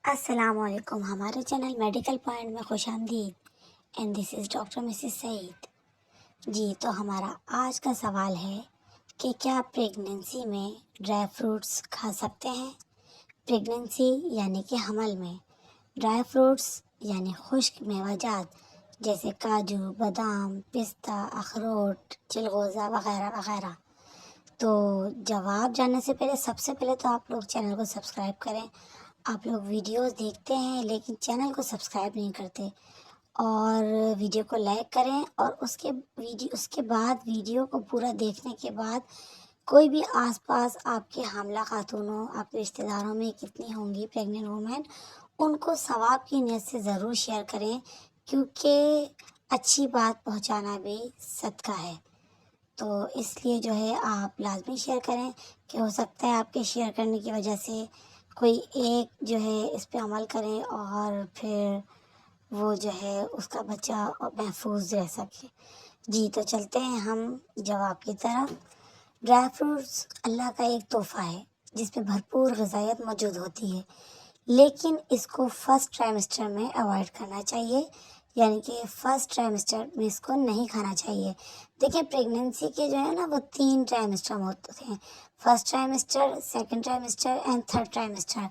السلام علیکم، ہمارے چینل میڈیکل پوائنٹ میں خوش آمدید and this is doctor Mrs Saeed. جی تو ہمارا آج کا سوال ہے کہ کیا پریگننسی میں ڈرائی فروٹس کھا سکتے ہیں؟ پریگننسی یعنی کہ حمل میں ڈرائی فروٹس یعنی خشک میوہ جات جیسے کاجو، بادام، پستہ، اخروٹ، چلغوزہ وغیرہ وغیرہ۔ تو جواب جاننے سے پہلے سب سے پہلے تو آپ لوگ چینل کو سبسکرائب کریں۔ آپ لوگ ویڈیوز دیکھتے ہیں لیکن چینل کو سبسکرائب نہیں کرتے، اور ویڈیو کو لائک کریں، اور اس کے بعد ویڈیو کو پورا دیکھنے کے بعد کوئی بھی آس پاس آپ کے حاملہ خاتونوں، آپ کے رشتہ داروں میں کتنی ہوں گی پریگننٹ وومن، ان کو ثواب کی نیت سے ضرور شیئر کریں، کیونکہ اچھی بات پہنچانا بھی صدقہ ہے۔ تو اس لیے جو ہے آپ لازمی شیئر کریں، کہ ہو سکتا ہے آپ کے شیئر کرنے کی وجہ سے کوئی ایک جو ہے اس پہ عمل کریں اور پھر وہ جو ہے اس کا بچہ محفوظ رہ سکے۔ جی تو چلتے ہیں ہم جواب کی طرف۔ ڈرائی فروٹس اللہ کا ایک تحفہ ہے جس میں بھرپور غذائیت موجود ہوتی ہے، لیکن اس کو فرسٹ ٹرائمسٹر میں اوائڈ کرنا چاہیے، یعنی کہ فرسٹ ٹرائمسٹر میں اس کو نہیں کھانا چاہیے۔ دیکھیں پریگننسی کے جو ہے نا وہ 3 ٹرائمسٹر ہوتے ہیں، فرسٹ ٹرائمسٹر، سیکنڈ ٹرائمسٹر اینڈ تھرڈ ٹرائمسٹر۔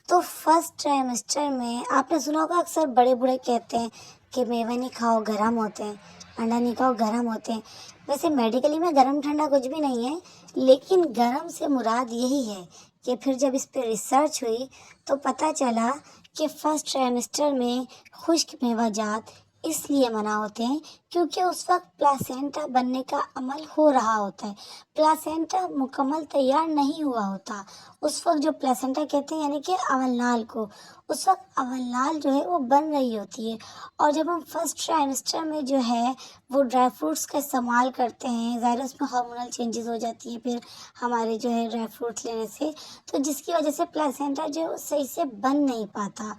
تو فرسٹ ٹرائمسٹر میں آپ نے سنا ہوگا اکثر بڑے بوڑھے کہتے ہیں کہ میوہ نہیں کھاؤ گرم ہوتے ہیں، انڈا نہیں کھاؤ گرم ہوتے ہیں۔ ویسے میڈیکلی میں گرم ٹھنڈا کچھ بھی نہیں ہے، لیکن گرم سے مراد یہی ہے کہ پھر جب اس پہ ریسرچ ہوئی تو پتہ چلا کہ فرسٹ ٹرائمسٹر میں خشک میوہ جات اس لیے منع ہوتے ہیں کیونکہ اس وقت پلاسینٹا بننے کا عمل ہو رہا ہوتا ہے، پلاسینٹا مکمل تیار نہیں ہوا ہوتا۔ اس وقت جو پلاسینٹا کہتے ہیں یعنی کہ اول نال کو، اس وقت اول نال جو ہے وہ بن رہی ہوتی ہے، اور جب ہم فرسٹ ٹرائمسٹر میں جو ہے وہ ڈرائی فروٹس کا استعمال کرتے ہیں، ظاہر اس میں ہارمونل چینجز ہو جاتی ہیں پھر ہمارے جو ہے ڈرائی فروٹس لینے سے، تو جس کی وجہ سے پلاسینٹا جو صحیح سے بن نہیں پاتا،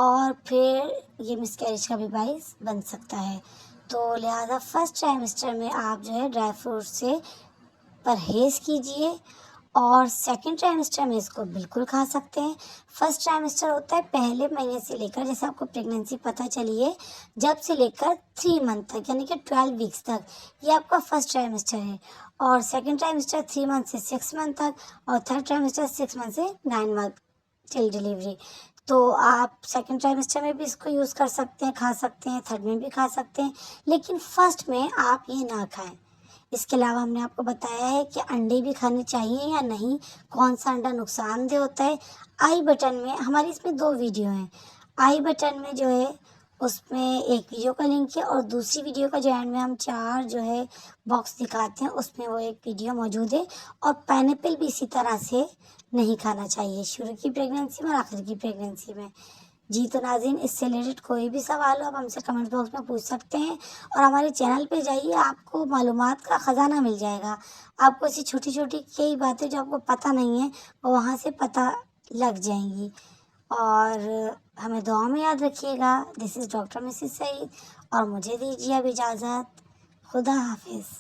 اور پھر یہ مس کیریج کا بھی باعث بن سکتا ہے۔ تو لہٰذا فرسٹ ٹرائمسٹر میں آپ جو ہے ڈرائی فروٹ سے پرہیز کیجئے، اور سیکنڈ ٹرائمسٹر میں اس کو بالکل کھا سکتے ہیں۔ فرسٹ ٹرائمسٹر ہوتا ہے پہلے مہینے سے لے کر، جیسے آپ کو پریگننسی پتہ چلی ہے جب سے لے کر 3 منتھ تک، یعنی کہ 12 ویکس تک، یہ آپ کا فرسٹ ٹرائمسٹر ہے، اور سیکنڈ ٹرائمسٹر 3 منتھ سے 6 منتھ تک، اور تھرڈ ٹرائمسٹر 6 منتھ سے 9 منتھ ٹل ڈلیوری۔ تو آپ سیکنڈ ٹرائمسٹر میں بھی اس کو یوز کر سکتے ہیں، کھا سکتے ہیں، تھرڈ میں بھی کھا سکتے ہیں، لیکن فرسٹ میں آپ یہ نہ کھائیں۔ اس کے علاوہ ہم نے آپ کو بتایا ہے کہ انڈے بھی کھانے چاہیے یا نہیں، کون سا انڈا نقصان دہ ہوتا ہے۔ آئی بٹن میں ہماری اس میں 2 ویڈیو ہیں، آئی بٹن میں جو ہے اس میں ایک ویڈیو کا لنک ہے، اور دوسری ویڈیو کا جو اینڈ میں ہم 4 جو ہے باکس دکھاتے ہیں اس میں وہ ایک ویڈیو موجود ہے، اور پائنیپل بھی اسی طرح سے نہیں کھانا چاہیے شروع کی پریگننسی میں اور آخر کی پریگننسی میں۔ جی تو ناظرین، اس سے ریلیٹڈ کوئی بھی سوال ہو آپ ہم سے کمنٹ باکس میں پوچھ سکتے ہیں، اور ہمارے چینل پہ جائیے، آپ کو معلومات کا خزانہ مل جائے گا۔ آپ کو ایسی چھوٹی چھوٹی کئی باتیں جو آپ کو پتہ نہیں ہیں وہ وہاں سے پتہ لگ جائیں گی، اور ہمیں دعا میں یاد رکھیے گا۔ دس از ڈاکٹر مسز سعید، اور مجھے دیجیے اب اجازت۔ خدا حافظ۔